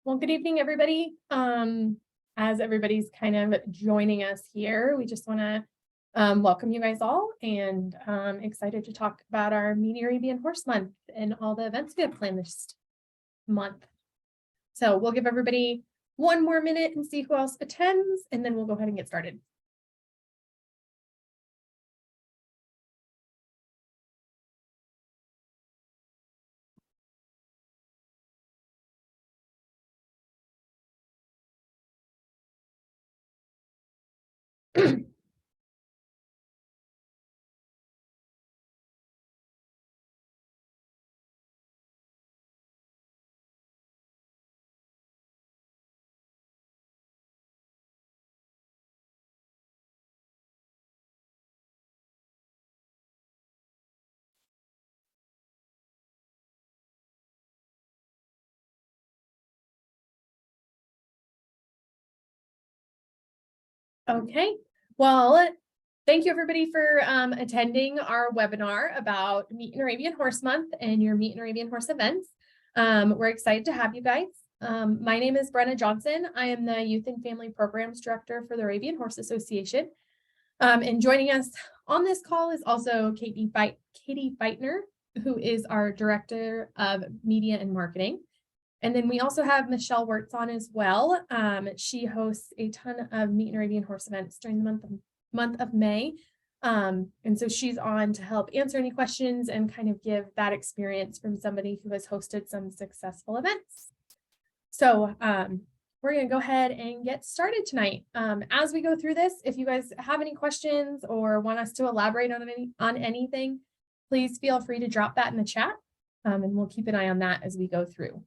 Well, good evening, everybody. As everybody's kind of joining us here, we just want to welcome you guys all and excited to talk about our Media Arabian Horse Month and all the events we have planned this month. So we'll give everybody one more minute and see who else attends, and then we'll go ahead and get started. Okay, well, thank you everybody for attending our webinar about Meet an Arabian Horse Month and your Meet an Arabian Horse events. We're excited to have you guys. My name is Brenna Johnson. I am the Youth and Family Programs Director for the Arabian Horse Association. And joining us on this call is also Katie Feighner, who is our Director of Media and Marketing. And then we also have Michelle Werts on as well. She hosts a ton of Meet an Arabian Horse events during the month of May. And so she's on to help answer any questions and kind of give that experience from somebody who has hosted some successful events. So we're going to go ahead and get started tonight. As we go through this, if you guys have any questions or want us to elaborate on anything, please feel free to drop that in the chat, and we'll keep an eye on that as we go through.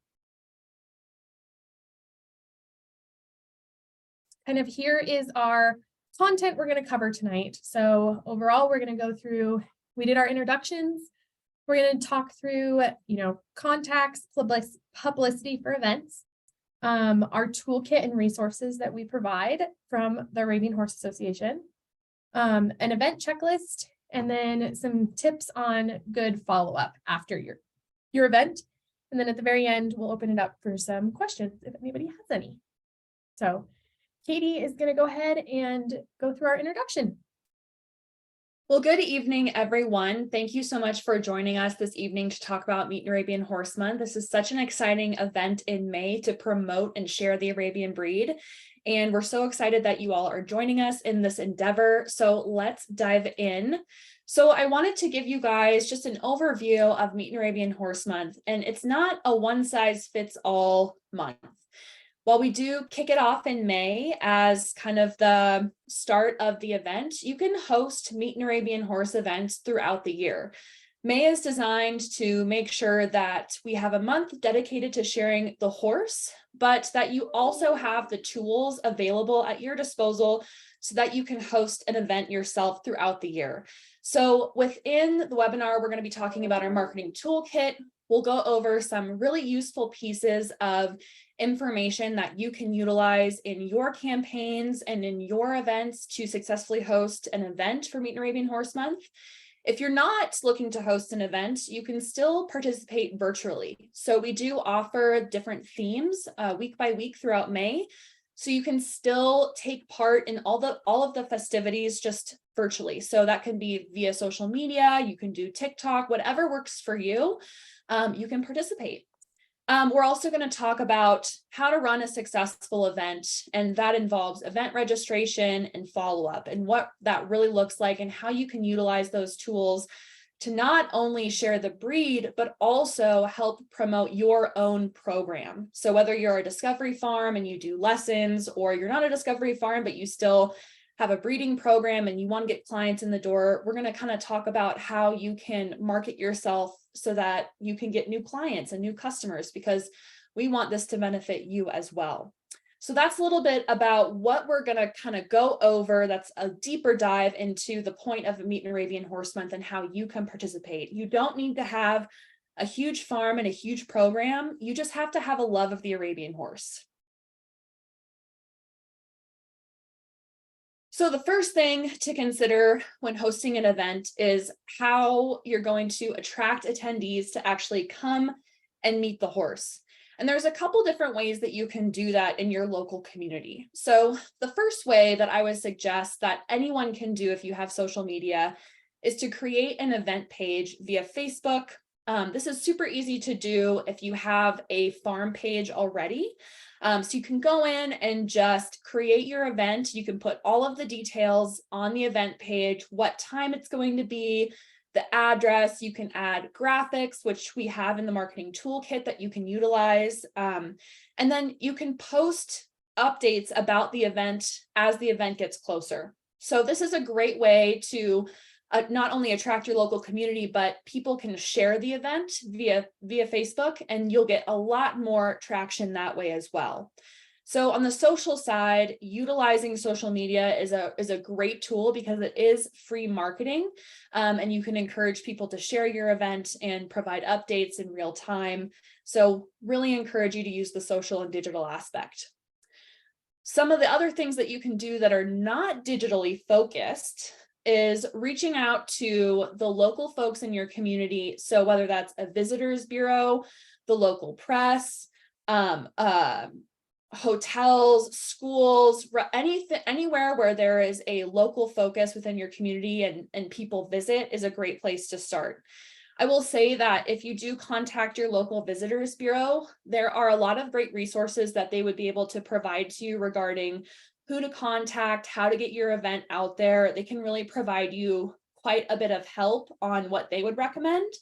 Kind of here is our content we're going to cover tonight. So overall, we're going to go through, we did our introductions. We're going to talk through, contacts, publicity for events, our toolkit and resources that we provide from the Arabian Horse Association, an event checklist, and then some tips on good follow-up after your event. And then at the very end, we'll open it up for some questions if anybody has any. So Katie is going to go ahead and go through our introduction. Well, good evening, everyone. Thank you so much for joining us this evening to talk about Meet an Arabian Horse Month. This is such an exciting event in May to promote and share the Arabian breed. And we're so excited that you all are joining us in this endeavor. So let's dive in. So I wanted to give you guys just an overview of Meet an Arabian Horse Month. And it's not a one-size-fits-all month. While we do kick it off in May as kind of the start of the event, you can host Meet an Arabian Horse events throughout the year. May is designed to make sure that we have a month dedicated to sharing the horse, but that you also have the tools available at your disposal so that you can host an event yourself throughout the year. So within the webinar, we're going to be talking about our marketing toolkit. We'll go over some really useful pieces of information that you can utilize in your campaigns and in your events to successfully host an event for Meet an Arabian Horse Month. If you're not looking to host an event, you can still participate virtually. So we do offer different themes week by week throughout May. So you can still take part in all of the festivities just virtually. So that can be via social media, you can do TikTok, whatever works for you, you can participate. We're also going to talk about how to run a successful event, and that involves event registration and follow-up and what that really looks like and how you can utilize those tools to not only share the breed, but also help promote your own program. So whether you're a discovery farm and you do lessons, or you're not a discovery farm, but you still have a breeding program and you want to get clients in the door, we're going to kind of talk about how you can market yourself so that you can get new clients and new customers, because we want this to benefit you as well. So that's a little bit about what we're going to kind of go over. That's a deeper dive into the point of Meet an Arabian Horse Month and how you can participate. You don't need to have a huge farm and a huge program. You just have to have a love of the Arabian horse. So the first thing to consider when hosting an event is how you're going to attract attendees to actually come and meet the horse. And there's a couple different ways that you can do that in your local community. So the first way that I would suggest that anyone can do if you have social media is to create an event page via Facebook. This is super easy to do if you have a farm page already. So you can go in and just create your event. You can put all of the details on the event page, what time it's going to be, the address. You can add graphics, which we have in the marketing toolkit that you can utilize. And then you can post updates about the event as the event gets closer. So this is a great way to not only attract your local community, but people can share the event via Facebook, and you'll get a lot more traction that way as well. So on the social side, utilizing social media is a great tool because it is free marketing, and you can encourage people to share your event and provide updates in real time. So really encourage you to use the social and digital aspect. Some of the other things that you can do that are not digitally focused is reaching out to the local folks in your community. So whether that's a visitors bureau, the local press, hotels, schools, anywhere where there is a local focus within your community and people visit is a great place to start. I will say that if you do contact your local visitors bureau, there are a lot of great resources that they would be able to provide to you regarding who to contact, how to get your event out there. They can really provide you quite a bit of help on what they would recommend.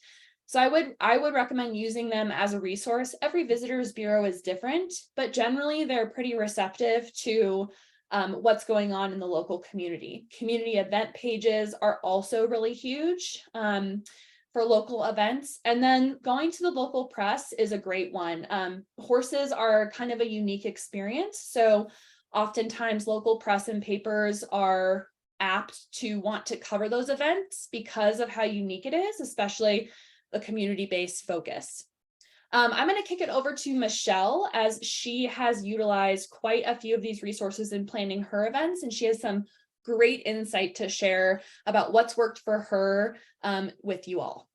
So I would recommend using them as a resource. Every visitors bureau is different, but generally they're pretty receptive to what's going on in the local community. Community event pages are also really huge for local events. And then going to the local press is a great one. Horses are kind of a unique experience. So oftentimes local press and papers are apt to want to cover those events because of how unique it is, especially the community-based focus. I'm going to kick it over to Michelle, as she has utilized quite a few of these resources in planning her events, and she has some great insight to share about what's worked for her with you all.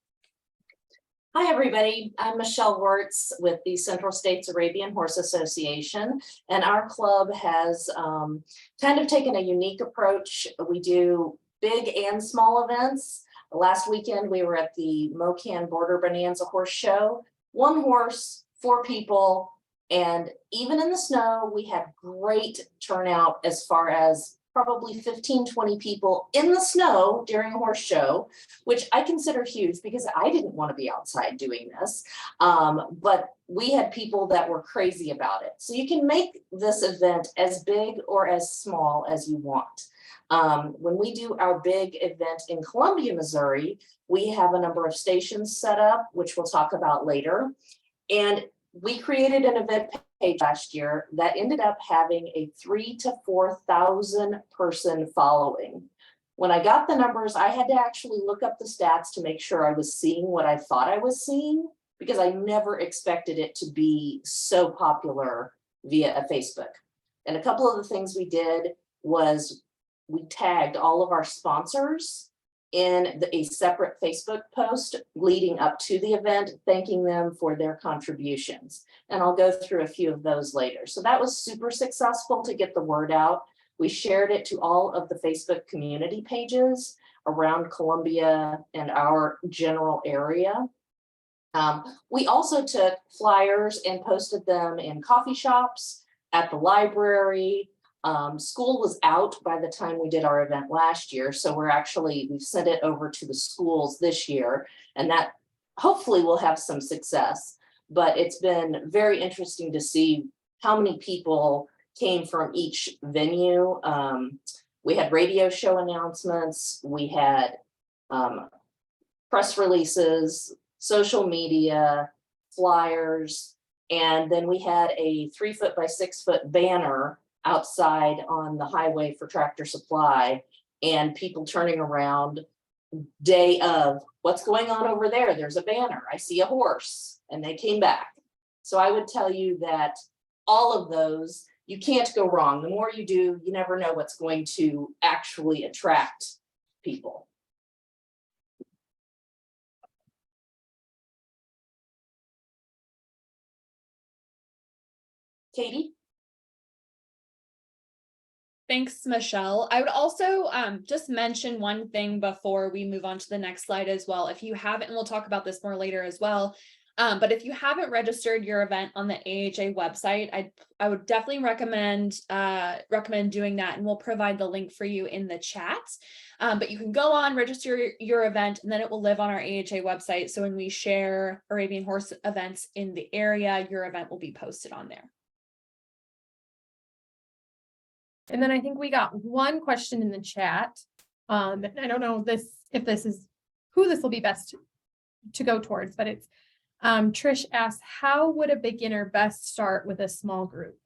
Hi, everybody. I'm Michelle Werts with the Central States Arabian Horse Association, and our club has kind of taken a unique approach. We do big and small events. Last weekend, we were at the Mocan Border Bonanza Horse Show. 1 horse, 4 people, and even in the snow, we had great turnout as far as probably 15, 20 people in the snow during a horse show, which I consider huge because I didn't want to be outside doing this. But we had people that were crazy about it. So you can make this event as big or as small as you want. When we do our big event in Columbia, Missouri, we have a number of stations set up, which we'll talk about later. And we created an event page last year that ended up having a 3,000 to 4,000 person following. When I got the numbers, I had to actually look up the stats to make sure I was seeing what I thought I was seeing, because I never expected it to be so popular via Facebook. And a couple of the things we did was we tagged all of our sponsors in a separate Facebook post leading up to the event, thanking them for their contributions. And I'll go through a few of those later. So that was super successful to get the word out. We shared it to all of the Facebook community pages around Columbia and our general area. We also took flyers and posted them in coffee shops, at the library. School was out by the time we did our event last year, so we've sent it over to the schools this year, and that hopefully will have some success. But it's been very interesting to see how many people came from each venue. We had radio show announcements, we had press releases, social media, flyers, and then we had a 3-foot by 6-foot banner outside on the highway for Tractor Supply, and people turning around day of, what's going on over there? There's a banner, I see a horse, and they came back. So I would tell you that all of those, you can't go wrong. The more you do, you never know what's going to actually attract people. Katie? Thanks, Michelle. I would also just mention one thing before we move on to the next slide as well. If you haven't, and we'll talk about this more later as well, but if you haven't registered your event on the AHA website, I would definitely recommend doing that, and we'll provide the link for you in the chat. But you can go on, register your event, and then it will live on our AHA website. So when we share Arabian Horse events in the area, your event will be posted on there. And then I think we got one question in the chat. And I don't know if this is who this will be best to go towards, but it's Trish asks, how would a beginner best start with a small group?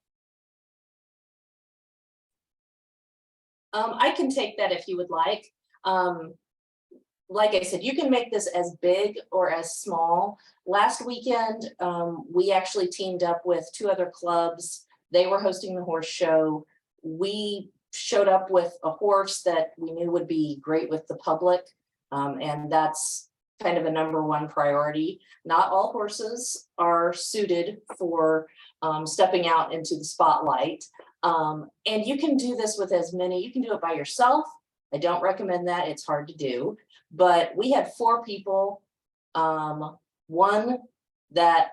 I can take that if you would like. Like I said, you can make this as big or as small. Last weekend, we actually teamed up with 2 other clubs. They were hosting the horse show. We showed up with a horse that we knew would be great with the public. And that's kind of a #1 priority. Not all horses are suited for stepping out into the spotlight. And you can do this with as many, you can do it by yourself. I don't recommend that, it's hard to do. But we had 4 people, one that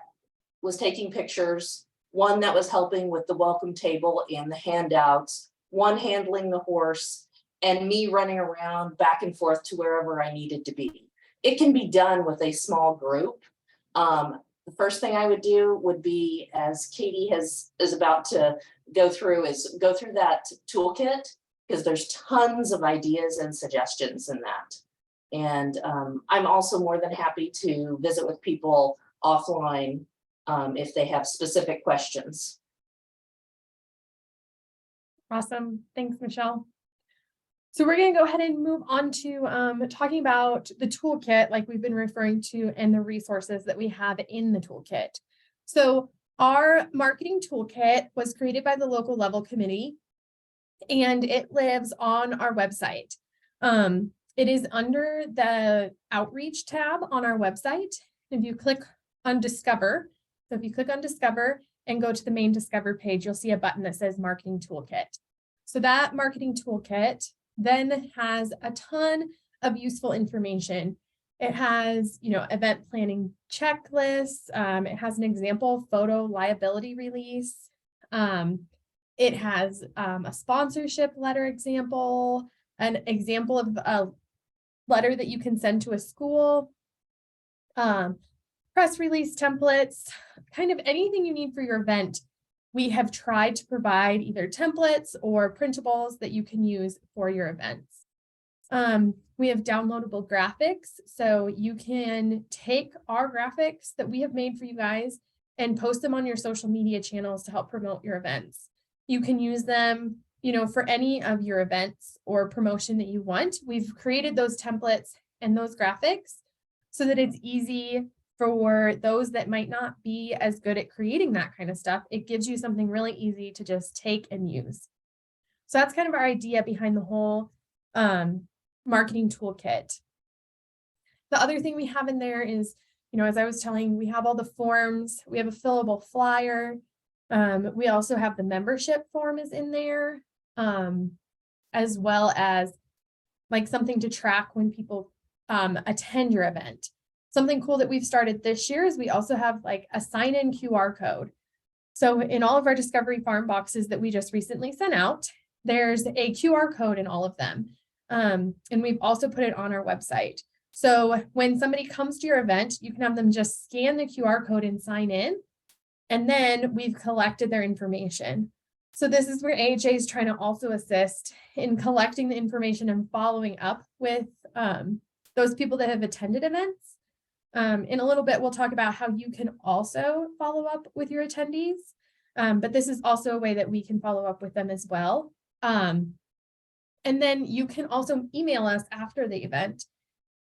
was taking pictures, one that was helping with the welcome table and the handouts, one handling the horse, and me running around back and forth to wherever I needed to be. It can be done with a small group. The first thing I would do would be, as Katie is about to go through, is go through that toolkit, because there's tons of ideas and suggestions in that. And I'm also more than happy to visit with people offline if they have specific questions. Awesome. Thanks, Michelle. So we're going to go ahead and move on to talking about the toolkit, like we've been referring to, and the resources that we have in the toolkit. So our marketing toolkit was created by the local level committee, and it lives on our website. It is under the outreach tab on our website. If you click on Discover, so if you click on Discover and go to the main Discover page, you'll see a button that says Marketing Toolkit. So that marketing toolkit then has a ton of useful information. It has, event planning checklists. It has an example photo liability release. It has a sponsorship letter example, an example of a letter that you can send to a school, press release templates, kind of anything you need for your event. We have tried to provide either templates or printables that you can use for your events. We have downloadable graphics, so you can take our graphics that we have made for you guys and post them on your social media channels to help promote your events. You can use them, for any of your events or promotion that you want. We've created those templates and those graphics so that it's easy for those that might not be as good at creating that kind of stuff. It gives you something really easy to just take and use. So that's kind of our idea behind the whole marketing toolkit. The other thing we have in there is, as I was telling, we have all the forms. We have a fillable flyer. We also have the membership form is in there, as well as like something to track when people attend your event. Something cool that we've started this year is we also have like a sign-in QR code. So in all of our Discovery Farm boxes that we just recently sent out, there's a QR code in all of them. And we've also put it on our website. So when somebody comes to your event, you can have them just scan the QR code and sign in. And then we've collected their information. So this is where AHA is trying to also assist in collecting the information and following up with those people that have attended events. In a little bit, we'll talk about how you can also follow up with your attendees. But this is also a way that we can follow up with them as well. And then you can also email us after the event,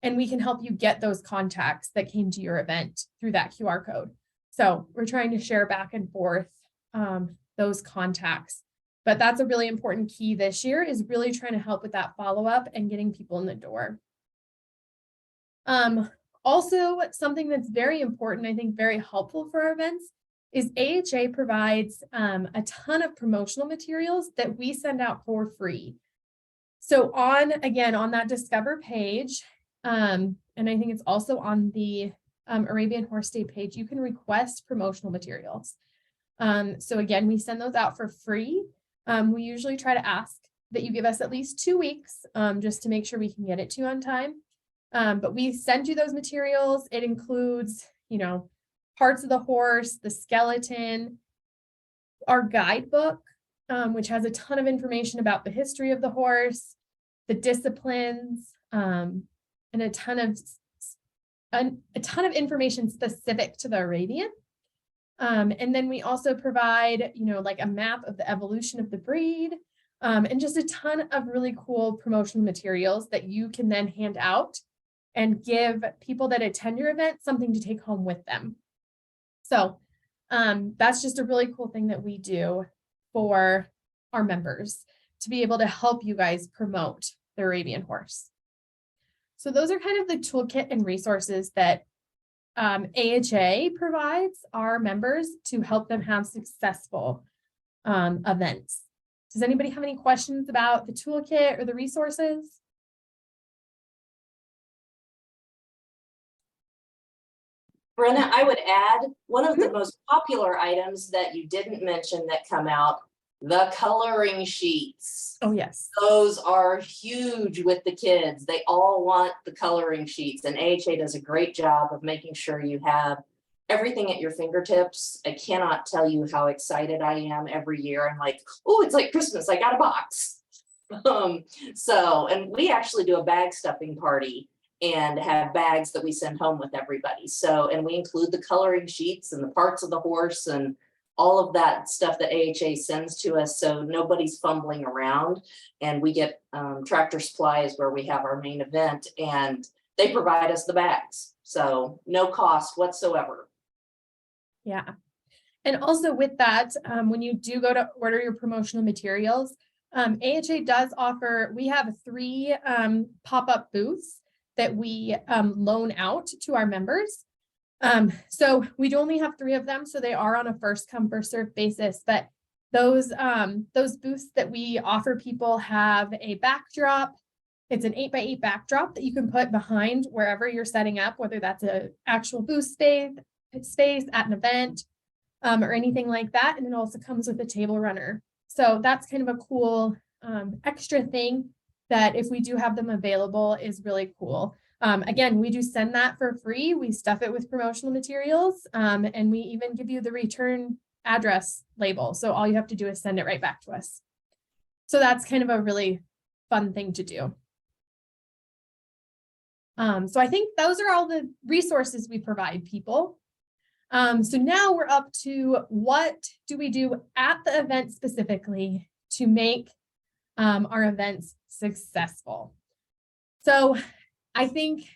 and we can help you get those contacts that came to your event through that QR code. So we're trying to share back and forth those contacts. But that's a really important key this year, is really trying to help with that follow-up and getting people in the door. Also, something that's very important, I think very helpful for our events, is AHA provides a ton of promotional materials that we send out for free. So again, on that Discover page, and I think it's also on the Arabian Horse Day page, you can request promotional materials. So again, we send those out for free. We usually try to ask that you give us at least 2 weeks, just to make sure we can get it to you on time. But we send you those materials. It includes, parts of the horse, the skeleton, our guidebook, which has a ton of information about the history of the horse, the disciplines, and a ton of information specific to the Arabian. And then we also provide, like a map of the evolution of the breed, and just a ton of really cool promotional materials that you can then hand out and give people that attend your event something to take home with them. So that's just a really cool thing that we do for our members to be able to help you guys promote the Arabian horse. So those are kind of the toolkit and resources that AHA provides our members to help them have successful events. Does anybody have any questions about the toolkit or the resources? Brenna, I would add one of the most popular items that you didn't mention that come out, the coloring sheets. Oh, yes. Those are huge with the kids. They all want the coloring sheets, and AHA does a great job of making sure you have everything at your fingertips. I cannot tell you how excited I am every year. I'm like, oh, it's like Christmas. I got a box. And we actually do a bag stuffing party and have bags that we send home with everybody. And we include the coloring sheets and the parts of the horse and all of that stuff that AHA sends to us, so nobody's fumbling around. And we get Tractor Supply is where we have our main event, and they provide us the bags. So no cost whatsoever. Yeah. And also with that, when you do go to order your promotional materials, AHA does offer, we have 3 pop-up booths that we loan out to our members. So we do only have 3 of them, so they are on a first come, first served basis. But those booths that we offer people have a backdrop. It's an 8x8 backdrop that you can put behind wherever you're setting up, whether that's an actual booth space at an event, or anything like that. And it also comes with a table runner. So that's kind of a cool extra thing that, if we do have them available, is really cool. Again, we do send that for free. We stuff it with promotional materials, and we even give you the return address label. So all you have to do is send it right back to us. So that's kind of a really fun thing to do. So I think those are all the resources we provide people. So now we're up to, what do we do at the event specifically to make our events successful? So I think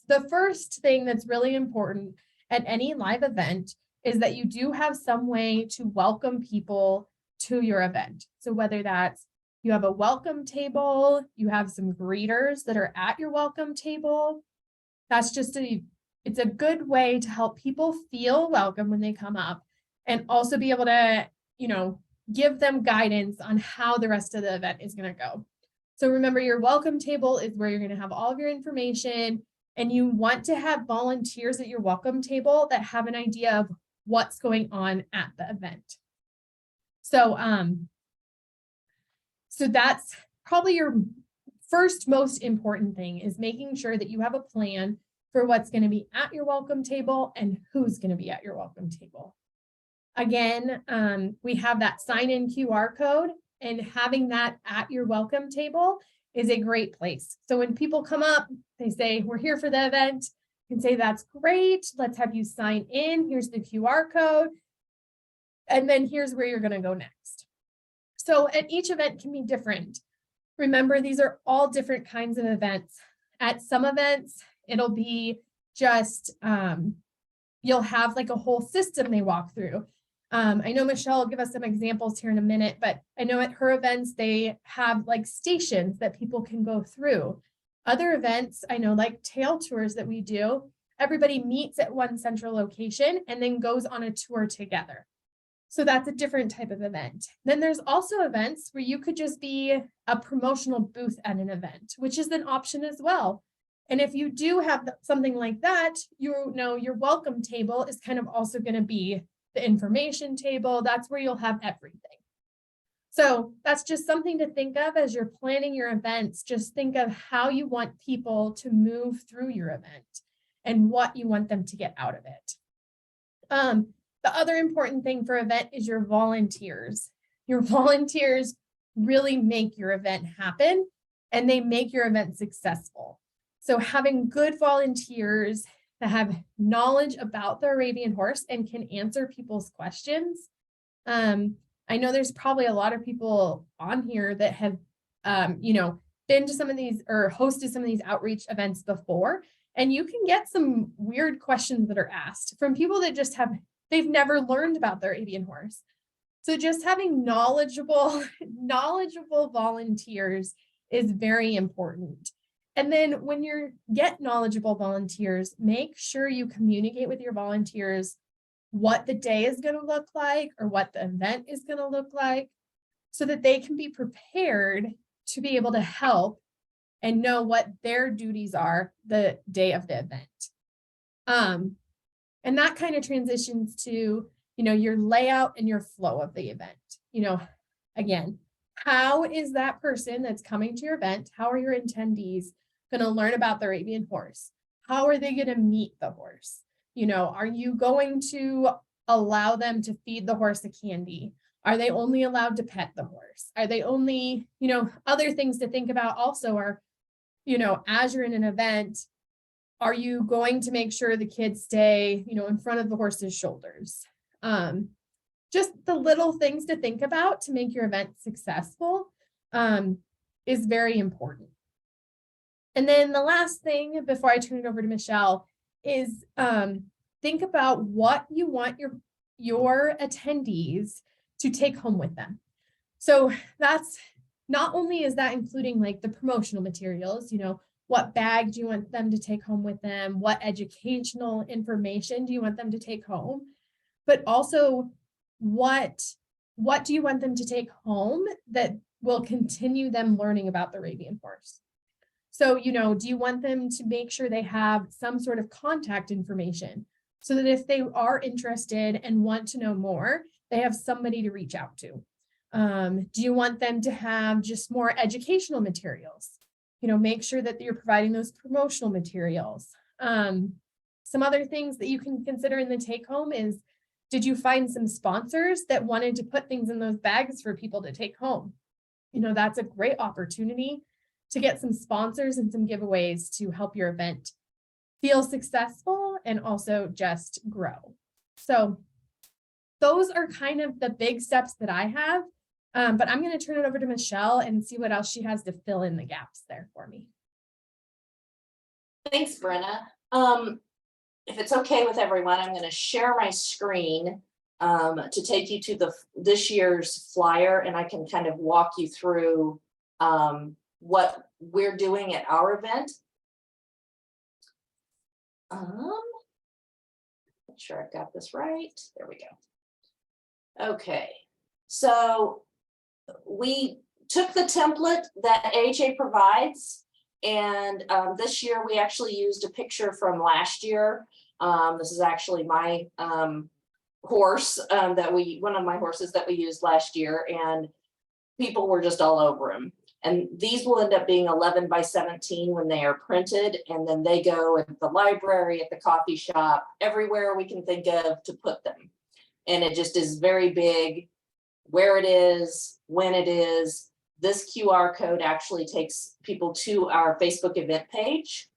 the first thing that's really important at any live event is that you do have some way to welcome people to your event. So whether that's you have a welcome table, you have some greeters that are at your welcome table, that's just it's a good way to help people feel welcome when they come up, and also be able to, give them guidance on how the rest of the event is going to go. So remember, your welcome table is where you're going to have all of your information, and you want to have volunteers at your welcome table that have an idea of what's going on at the event. So, so that's probably your first most important thing, is making sure that you have a plan for what's going to be at your welcome table and who's going to be at your welcome table. Again, we have that sign-in QR code, and having that at your welcome table is a great place. So when people come up, they say, we're here for the event, you can say, that's great. Let's have you sign in. Here's the QR code. And then here's where you're going to go next. So at each event can be different. Remember, these are all different kinds of events. At some events, it'll be just, you'll have like a whole system they walk through. I know Michelle will give us some examples here in a minute, but I know at her events, they have like stations that people can go through. Other events, I know, like tail tours that we do, everybody meets at one central location and then goes on a tour together. So that's a different type of event. Then there's also events where you could just be a promotional booth at an event, which is an option as well. And if you do have something like that, you know, your welcome table is kind of also going to be the information table. That's where you'll have everything. So that's just something to think of as you're planning your events. Just think of how you want people to move through your event and what you want them to get out of it. The other important thing for event is your volunteers. Your volunteers really make your event happen and they make your event successful. So having good volunteers that have knowledge about the Arabian horse and can answer people's questions. I know there's probably a lot of people on here that have, been to some of these or hosted some of these outreach events before, and you can get some weird questions that are asked from people that just they've never learned about the Arabian horse. So just having knowledgeable volunteers is very important. And then when you get knowledgeable volunteers, make sure you communicate with your volunteers what the day is going to look like or what the event is going to look like so that they can be prepared to be able to help and know what their duties are the day of the event. And that kind of transitions to, your layout and your flow of the event. Again, how is that person that's coming to your event, how are your attendees going to learn about the Arabian horse? How are they going to meet the horse? Are you going to allow them to feed the horse a candy? Are they only allowed to pet the horse? Are they only, other things to think about also are, as you're in an event, are you going to make sure the kids stay, in front of the horse's shoulders? Just the little things to think about to make your event successful is very important. And then the last thing before I turn it over to Michelle is think about what you want your attendees to take home with them. So that's not only is that including like the promotional materials, what bag do you want them to take home with them? What educational information do you want them to take home? But also what do you want them to take home that will continue them learning about the Arabian horse? So, do you want them to make sure they have some sort of contact information so that if they are interested and want to know more, they have somebody to reach out to? Do you want them to have just more educational materials? Make sure that you're providing those promotional materials. Some other things that you can consider in the take home is, did you find some sponsors that wanted to put things in those bags for people to take home? That's a great opportunity to get some sponsors and some giveaways to help your event feel successful and also just grow. So those are kind of the big steps that I have. But I'm going to turn it over to Michelle and see what else she has to fill in the gaps there for me. Thanks, Brenna. If it's okay with everyone, I'm going to share my screen to take you to this year's flyer, and I can kind of walk you through what we're doing at our event. Make sure I've got this right. There we go. Okay, so we took the template that AHA provides, and this year we actually used a picture from last year. This is actually my horse one of my horses that we used last year, and people were just all over him. And these will end up being 11 by 17 when they are printed, and then they go at the library, at the coffee shop, everywhere we can think of to put them. And it just is very big, where it is, when it is. This QR code actually takes people to our Facebook event page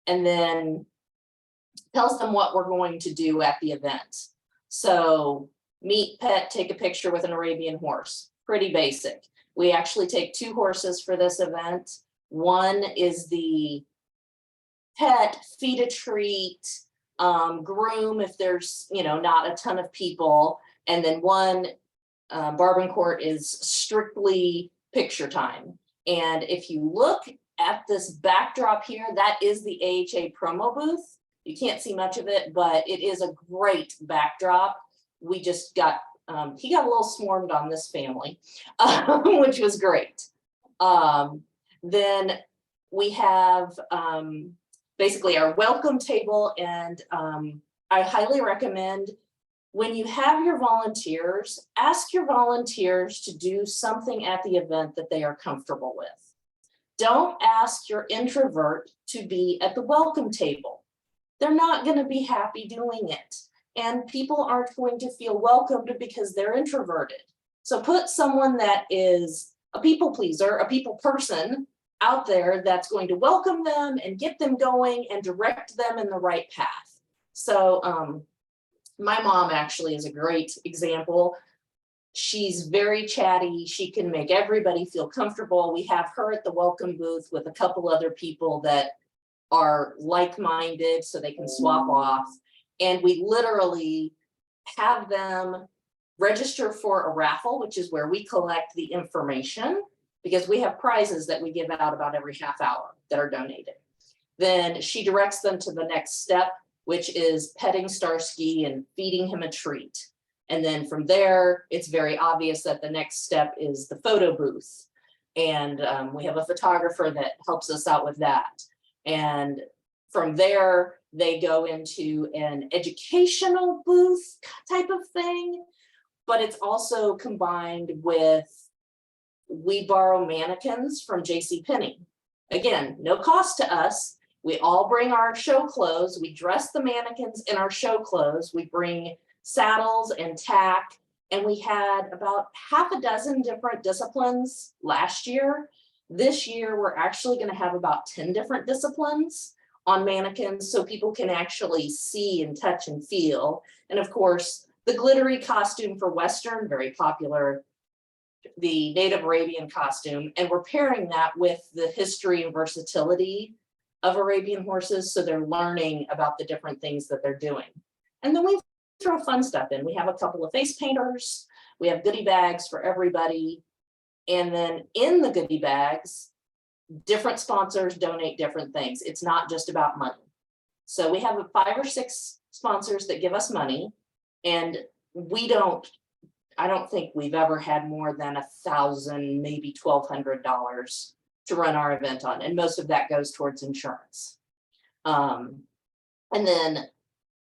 and then tells them what we're going to do at the event. So meet, pet, take a picture with an Arabian horse, pretty basic. We actually take 2 horses for this event. One is the pet, feed a treat, groom if there's, not a ton of people. And then one Barb Court is strictly picture time. And if you look at this backdrop here, that is the AHA promo booth. You can't see much of it, but it is a great backdrop. We just got, he got a little swarmed on this family, which was great. Then we have basically our welcome table, and I highly recommend when you have your volunteers, ask your volunteers to do something at the event that they are comfortable with. Don't ask your introvert to be at the welcome table. They're not going to be happy doing it. And people aren't going to feel welcomed because they're introverted. So put someone that is a people pleaser, a people person out there that's going to welcome them and get them going and direct them in the right path. So my mom actually is a great example. She's very chatty. She can make everybody feel comfortable. We have her at the welcome booth with a couple other people that are like-minded, so they can swap off. And we literally have them register for a raffle, which is where we collect the information, because we have prizes that we give out about every half hour that are donated. Then she directs them to the next step, which is petting Starsky and feeding him a treat. And then from there, it's very obvious that the next step is the photo booth. And we have a photographer that helps us out with that. And from there, they go into an educational booth type of thing, but it's also combined with, we borrow mannequins from JCPenney. Again, no cost to us. We all bring our show clothes. We dress the mannequins in our show clothes. We bring saddles and tack, and we had about half a dozen different disciplines last year. This year, we're actually going to have about 10 different disciplines on mannequins, so people can actually see and touch and feel. And of course, the glittery costume for Western, very popular, the Native Arabian costume, and we're pairing that with the history and versatility of Arabian horses, so they're learning about the different things that they're doing. And then we throw fun stuff in. We have a couple of face painters, we have goodie bags for everybody, and then in the goodie bags, different sponsors donate different things. It's not just about money. So we have 5 or 6 sponsors that give us money, and I don't think we've ever had more than $1,000, maybe $1,200 to run our event on, and most of that goes towards insurance. And then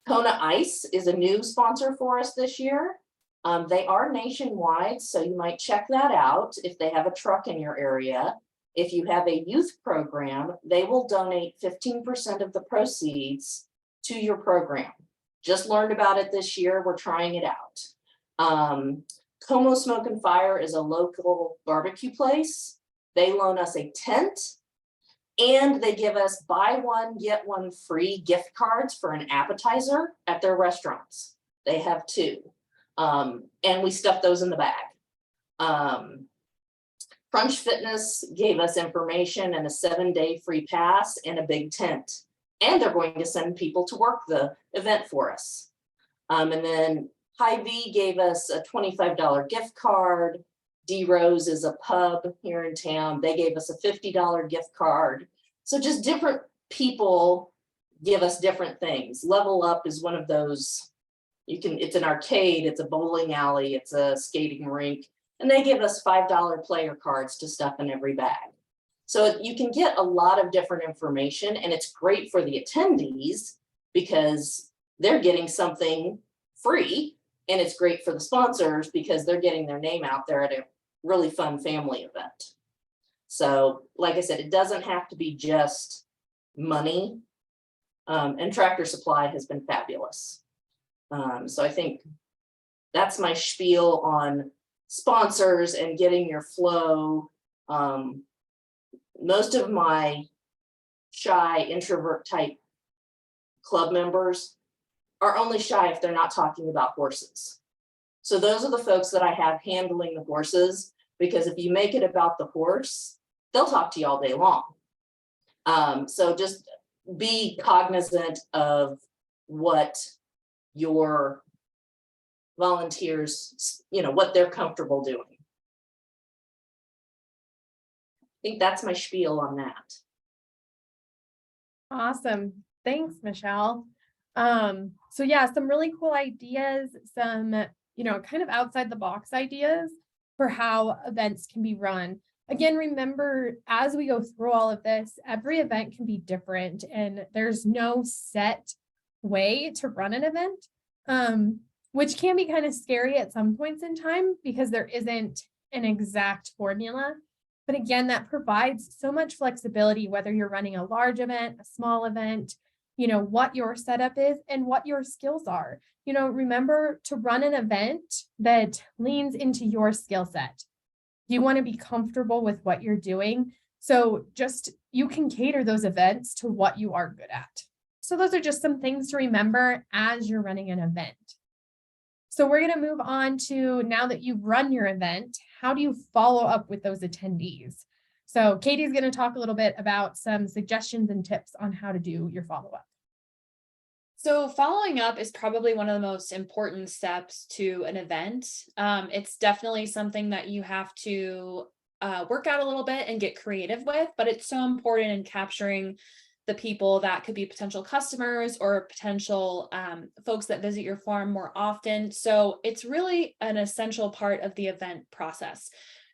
Kona Ice is a new sponsor for us this year. They are nationwide, so you might check that out if they have a truck in your area. If you have a youth program, they will donate 15% of the proceeds to your program. Just learned about it this year. We're trying it out. Como Smoke and Fire is a local barbecue place. They loan us a tent, and they give us buy one, get one free gift cards for an appetizer at their restaurants. They have 2. And we stuff those in the bag. Crunch Fitness gave us information and a 7-day free pass and a big tent. And they're going to send people to work the event for us. And then Hy-Vee gave us a $25 gift card. D Rose is a pub here in town. They gave us a $50 gift card. So just different people give us different things. Level Up is one of those. It's an arcade, it's a bowling alley, it's a skating rink, and they give us $5 player cards to stuff in every bag. So you can get a lot of different information, and it's great for the attendees because they're getting something free, and it's great for the sponsors because they're getting their name out there at a really fun family event. So like I said, it doesn't have to be just money, and Tractor Supply has been fabulous. So I think that's my spiel on sponsors and getting your flow. Most of my shy introvert type club members are only shy if they're not talking about horses. So those are the folks that I have handling the horses, because if you make it about the horse, they'll talk to you all day long. So just be cognizant of what your volunteers, what they're comfortable doing. I think that's my spiel on that. Awesome. Thanks, Michelle. So yeah, some really cool ideas, some, kind of outside the box ideas for how events can be run. Again, remember, as we go through all of this, every event can be different and there's no set way to run an event, which can be kind of scary at some points in time because there isn't an exact formula. But again, that provides so much flexibility, whether you're running a large event, a small event, what your setup is and what your skills are. Remember to run an event that leans into your skill set. You want to be comfortable with what you're doing. So you can cater those events to what you are good at. So those are just some things to remember as you're running an event. So we're going to move on to, now that you've run your event, how do you follow up with those attendees? So Katie's going to talk a little bit about some suggestions and tips on how to do your follow-up. So following up is probably one of the most important steps to an event. It's definitely something that you have to work out a little bit and get creative with, but it's so important in capturing the people that could be potential customers or potential folks that visit your farm more often. So it's really an essential part of the event process.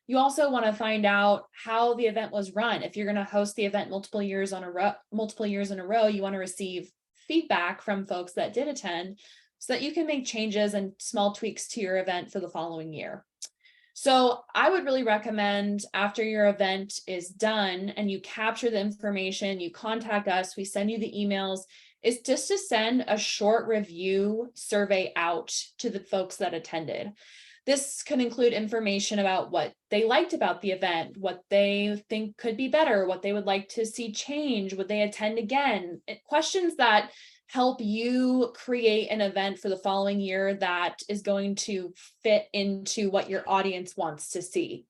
You also want to find out how the event was run. If you're going to host the event multiple years in a row, you want to receive feedback from folks that did attend so that you can make changes and small tweaks to your event for the following year. So I would really recommend, after your event is done and you capture the information, you contact us, we send you the emails, is just to send a short review survey out to the folks that attended. This can include information about what they liked about the event, what they think could be better, what they would like to see change, would they attend again? Questions that help you create an event for the following year that is going to fit into what your audience wants to see.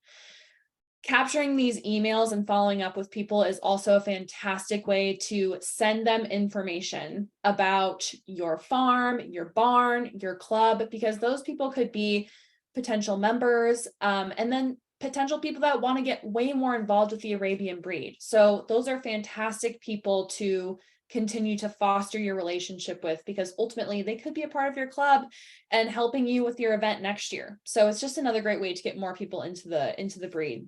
Capturing these emails and following up with people is also a fantastic way to send them information about your farm, your barn, your club, because those people could be potential members, and then potential people that want to get way more involved with the Arabian breed. So those are fantastic people to continue to foster your relationship with, because ultimately they could be a part of your club and helping you with your event next year. So it's just another great way to get more people into the breed.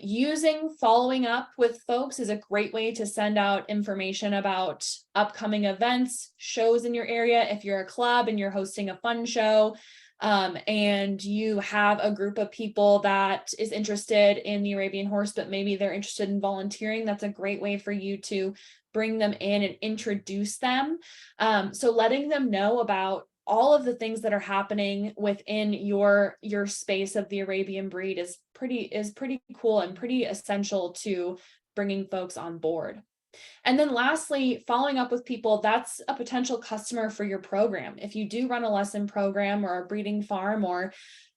Using following up with folks is a great way to send out information about upcoming events, shows in your area. If you're a club and you're hosting a fun show, and you have a group of people that is interested in the Arabian horse, but maybe they're interested in volunteering, that's a great way for you to bring them in and introduce them. So letting them know about all of the things that are happening within your space of the Arabian breed is pretty cool and pretty essential to bringing folks on board. And then lastly, following up with people that's a potential customer for your program. If you do run a lesson program or a breeding farm, or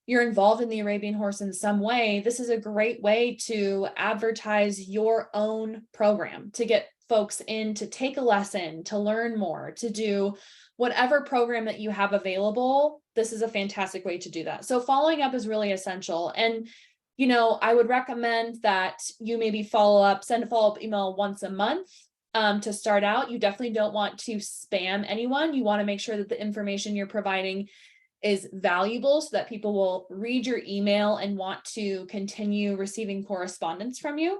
you're involved in the Arabian horse in some way, this is a great way to advertise your own program, to get folks in to take a lesson, to learn more, to do whatever program that you have available. This is a fantastic way to do that. So following up is really essential. And I would recommend that you maybe send a follow-up email once a month to start out. You definitely don't want to spam anyone. You want to make sure that the information you're providing is valuable so that people will read your email and want to continue receiving correspondence from you.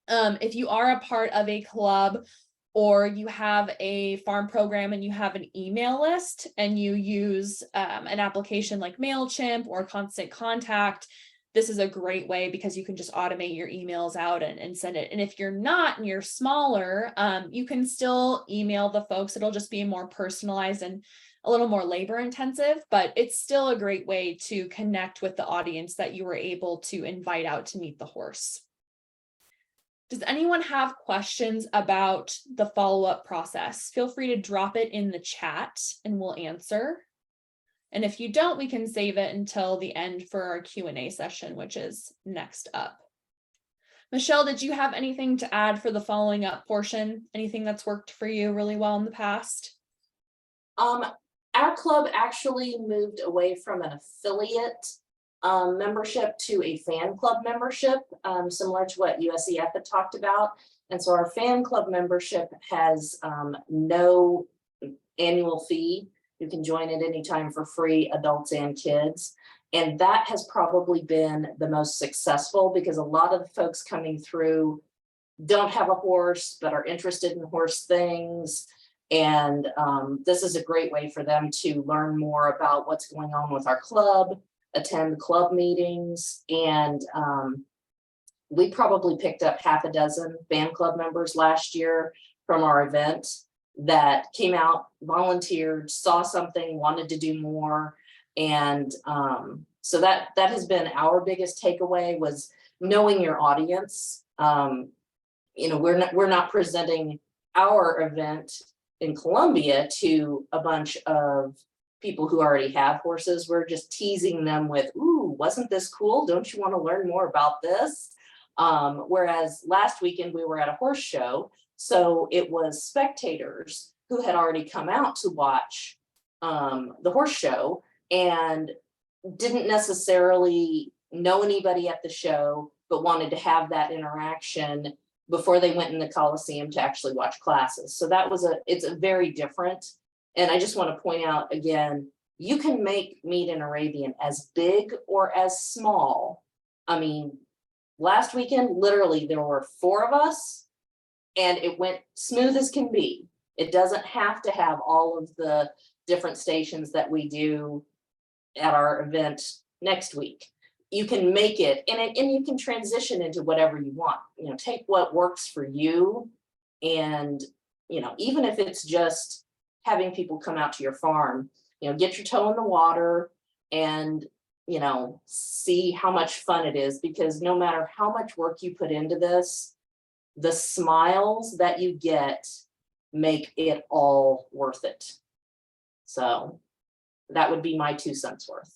If you are a part of a club or you have a farm program and you have an email list and you use an application like MailChimp or Constant Contact, this is a great way because you can just automate your emails out and send it. And if you're not and you're smaller, you can still email the folks. It'll just be more personalized and a little more labor intensive, but it's still a great way to connect with the audience that you were able to invite out to meet the horse. Does anyone have questions about the follow-up process? Feel free to drop it in the chat and we'll answer. And if you don't, we can save it until the end for our Q&A session, which is next up. Michelle, did you have anything to add for the following up portion? Anything that's worked for you really well in the past? Our club actually moved away from an affiliate membership to a fan club membership, similar to what USEF had talked about. And so our fan club membership has no annual fee. You can join at any time for free, adults and kids. And that has probably been the most successful because a lot of the folks coming through don't have a horse, but are interested in horse things. And this is a great way for them to learn more about what's going on with our club, attend club meetings. And we probably picked up half a dozen fan club members last year from our event that came out, volunteered, saw something, wanted to do more. And so that has been our biggest takeaway, was knowing your audience. You know, we're not presenting our event in Columbia to a bunch of people who already have horses. We're just teasing them with, ooh, wasn't this cool? Don't you want to learn more about this? Whereas last weekend we were at a horse show, so it was spectators who had already come out to watch the horse show and didn't necessarily know anybody at the show, but wanted to have that interaction before they went in the Coliseum to actually watch classes. So that was it's a very different. And I just want to point out again, you can make Meet in Arabian as big or as small. I mean, last weekend, literally there were 4 of us and it went smooth as can be. It doesn't have to have all of the different stations that we do at our event next week. You can make it, and you can transition into whatever you want. You know, take what works for you. And, you know, even if it's just having people come out to your farm, you know, get your toe in the water and, you know, see how much fun it is, because no matter how much work you put into this, the smiles that you get make it all worth it. So that would be my 2 cents worth.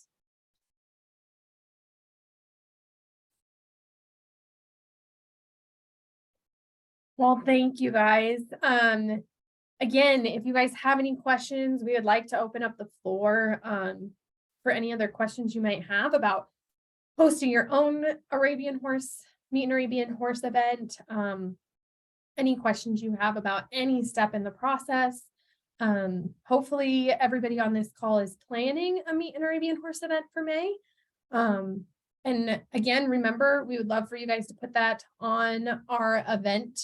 Well, thank you guys. Again, if you guys have any questions, we would like to open up the floor for any other questions you might have about hosting your own Meet an Arabian Horse event. Any questions you have about any step in the process. Hopefully everybody on this call is planning a Meet an Arabian Horse event for May. And again, remember, we would love for you guys to put that on our event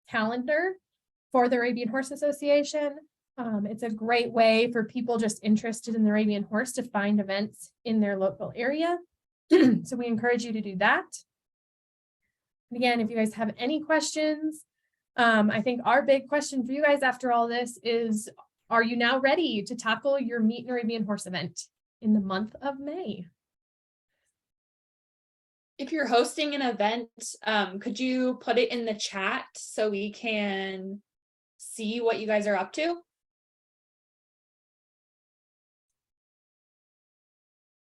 calendar for the Arabian Horse Association. It's a great way for people just interested in the Arabian horse to find events in their local area. So we encourage you to do that. And again, if you guys have any questions, I think our big question for you guys after all this is, are you now ready to tackle your Meet an Arabian Horse event in the month of May? If you're hosting an event, could you put it in the chat so we can see what you guys are up to?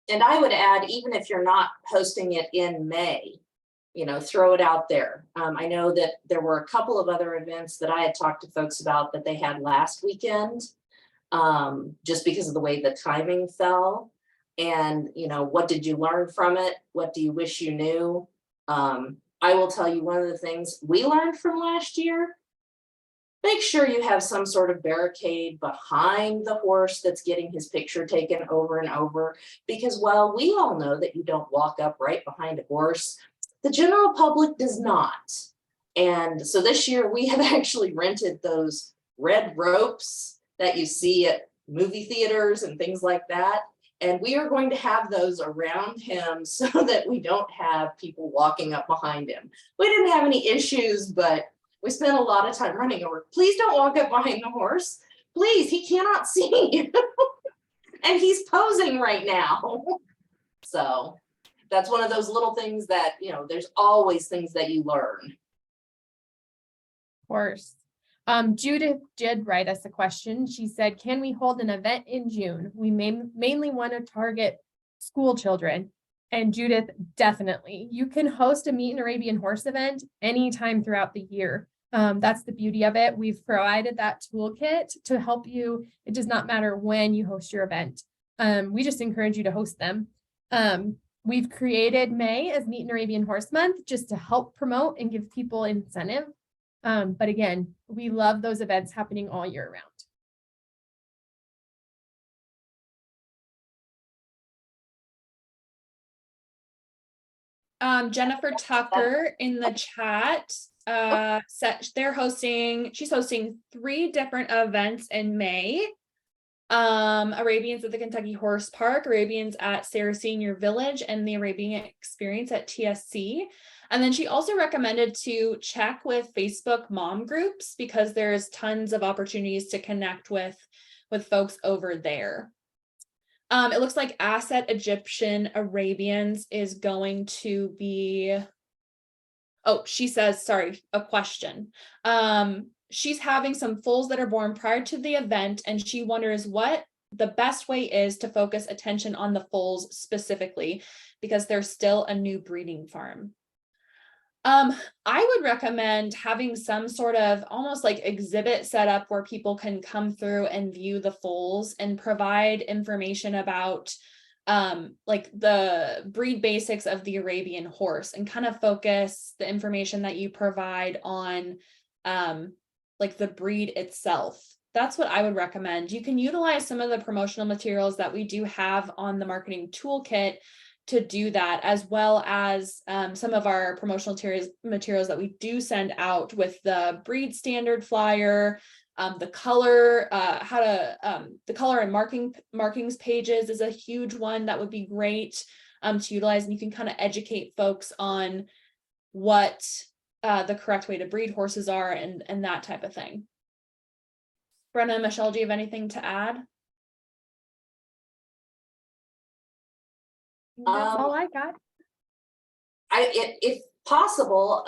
And I would add, even if you're not hosting it in May, you know, throw it out there. I know that there were a couple of other events that I had talked to folks about that they had last weekend, just because of the way the timing fell. And, you know, what did you learn from it? What do you wish you knew? I will tell you, one of the things we learned from last year, make sure you have some sort of barricade behind the horse that's getting his picture taken over and over, because while we all know that you don't walk up right behind a horse, the general public does not. And so this year we have actually rented those red ropes that you see at movie theaters and things like that. And we are going to have those around him so that we don't have people walking up behind him. We didn't have any issues, but we spent a lot of time running over. Please don't walk up behind the horse. Please, he cannot see you. And he's posing right now. So that's one of those little things that, you know, there's always things that you learn. Of course. Judith did write us a question. She said, can we hold an event in June? We mainly want to target school children. And Judith, definitely. You can host a Meet an Arabian Horse event anytime throughout the year. That's the beauty of it. We've provided that toolkit to help you. It does not matter when you host your event. We just encourage you to host them. we've created May as Meet an Arabian Horse Month just to help promote and give people incentive. But again, we love those events happening all year round. Jennifer Tucker in the chat said she's hosting 3 different events in May. Arabians at the Kentucky Horse Park, Arabians at Sarah Senior Village, and the Arabian Experience at TSC. And then she also recommended to check with Facebook mom groups because there's tons of opportunities to connect with folks over there. It looks like Asset Egyptian Arabians is going to be, she says, sorry, a question. She's having some foals that are born prior to the event, and she wonders what the best way is to focus attention on the foals specifically, because they're still a new breeding farm. I would recommend having some sort of almost like exhibit set up where people can come through and view the foals and provide information about like the breed basics of the Arabian horse, and kind of focus the information that you provide on like the breed itself. That's what I would recommend. You can utilize some of the promotional materials that we do have on the marketing toolkit to do that, as well as some of our promotional materials that we do send out with the breed standard flyer, the color, the color and markings pages is a huge one that would be great to utilize, and you can kind of educate folks on what the correct way to breed horses are and that type of thing. Brenna and Michelle, do you have anything to add? That's all I got. If possible,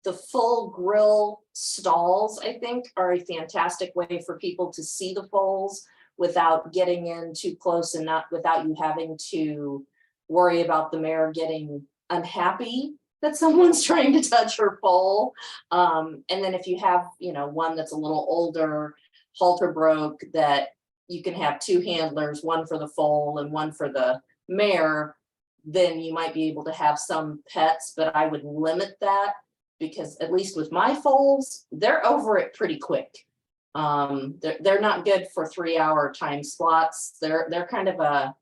the full grill stalls, I think, are a fantastic way for people to see the foals without getting in too close, and without you having to worry about the mare getting unhappy that someone's trying to touch her foal. And then if you have, one that's a little older, halter broke, that you can have 2 handlers, one for the foal and one for the mare, then you might be able to have some pets, but I would limit that, because at least with my foals, they're over it pretty quick. They're not good for 3-hour time slots. They're kind of a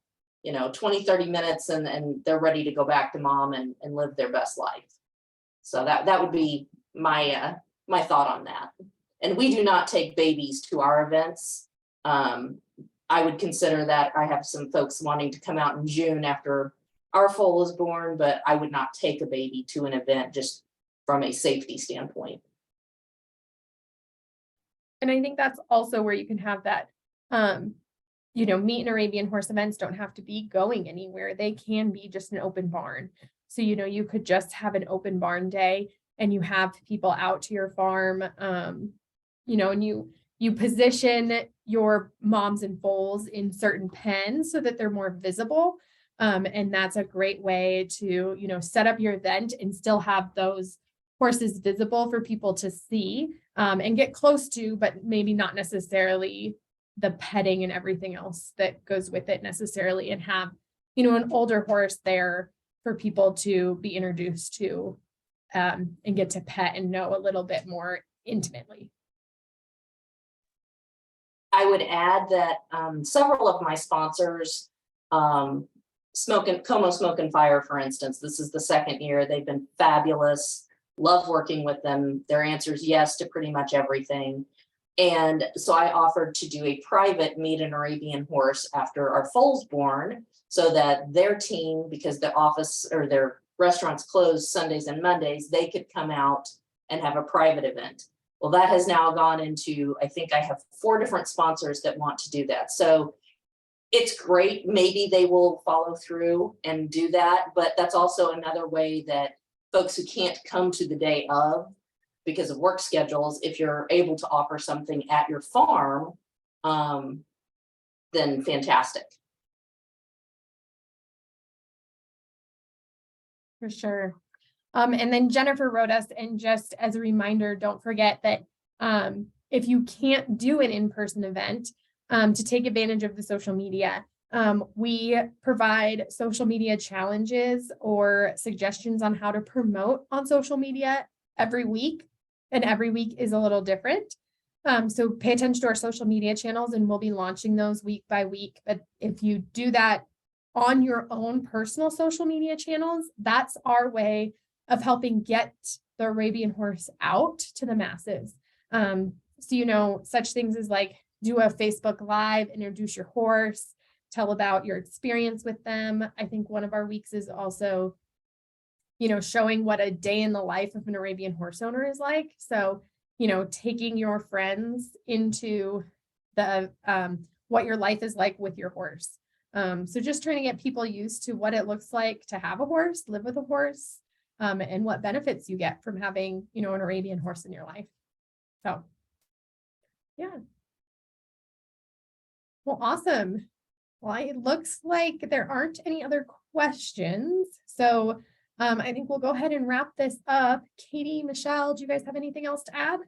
20-30 minutes, and they're ready to go back to mom and live their best life. So that would be my my thought on that. And we do not take babies to our events. I would consider that. I have some folks wanting to come out in June after our foal is born, but I would not take a baby to an event just from a safety standpoint. And I think that's also where you can have that, Meet an Arabian Horse events don't have to be going anywhere. They can be just an open barn. So, you could just have an open barn day and you have people out to your farm, and you position your moms and foals in certain pens so that they're more visible. And that's a great way to, set up your event and still have those horses visible for people to see and get close to, but maybe not necessarily the petting and everything else that goes with it necessarily, and have, an older horse there for people to be introduced to and get to pet and know a little bit more intimately. I would add that several of my sponsors, Como Smoke and Fire, for instance, this is the 2nd year. They've been fabulous. Love working with them. Their answer is yes to pretty much everything. And so I offered to do a private Meet an Arabian Horse after our foal's born, so that their team, because the office or their restaurants closed Sundays and Mondays, they could come out and have a private event. Well, that has now gone into, I think I have 4 different sponsors that want to do that. So it's great. Maybe they will follow through and do that, but that's also another way that folks who can't come to the day of because of work schedules, if you're able to offer something at your farm, then fantastic. For sure. And then Jennifer wrote us, and just as a reminder, don't forget that if you can't do an in-person event, to take advantage of the social media. We provide social media challenges or suggestions on how to promote on social media every week, and every week is a little different. So pay attention to our social media channels, and we'll be launching those week by week. But if you do that on your own personal social media channels, that's our way of helping get the Arabian horse out to the masses. So, such things as like do a Facebook Live, introduce your horse, tell about your experience with them. I think one of our weeks is also, showing what a day in the life of an Arabian horse owner is like. So, taking your friends into the what your life is like with your horse. So just trying to get people used to what it looks like to have a horse, live with a horse, and what benefits you get from having, an Arabian horse in your life. So, yeah. Well, awesome. Well, it looks like there aren't any other questions. So I think we'll go ahead and wrap this up. Katie, Michelle, do you guys have anything else to add?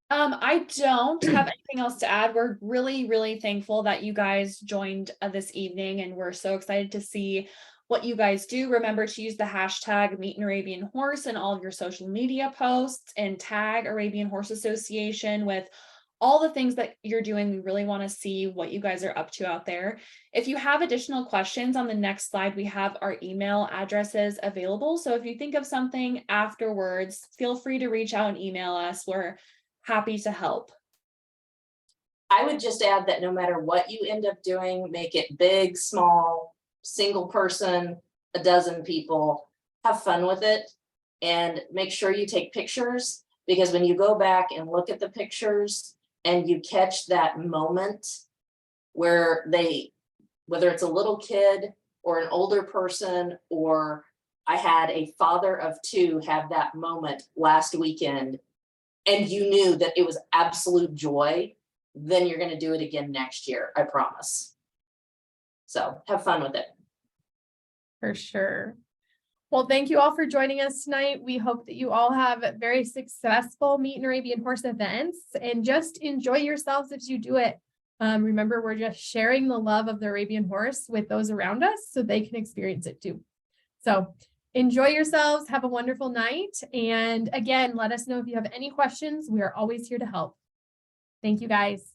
I don't have anything else to add. We're really, really thankful that you guys joined this evening, and we're so excited to see what you guys do. Remember to use the hashtag Meet an Arabian Horse in all of your social media posts and tag Arabian Horse Association with all the things that you're doing. We really want to see what you guys are up to out there. If you have additional questions, on the next slide, we have our email addresses available. So if you think of something afterwards, feel free to reach out and email us. We're happy to help. I would just add that no matter what you end up doing, make it big, small, single person, a dozen people, have fun with it, and make sure you take pictures, because when you go back and look at the pictures and you catch that moment where whether it's a little kid or an older person, or I had a father of two have that moment last weekend, and you knew that it was absolute joy, then you're going to do it again next year. I promise. So have fun with it. For sure. Well, thank you all for joining us tonight. We hope that you all have very successful Meet an Arabian Horse events, and just enjoy yourselves as you do it. Remember, we're just sharing the love of the Arabian horse with those around us so they can experience it too. So enjoy yourselves. Have a wonderful night. And again, let us know if you have any questions. We are always here to help. Thank you, guys.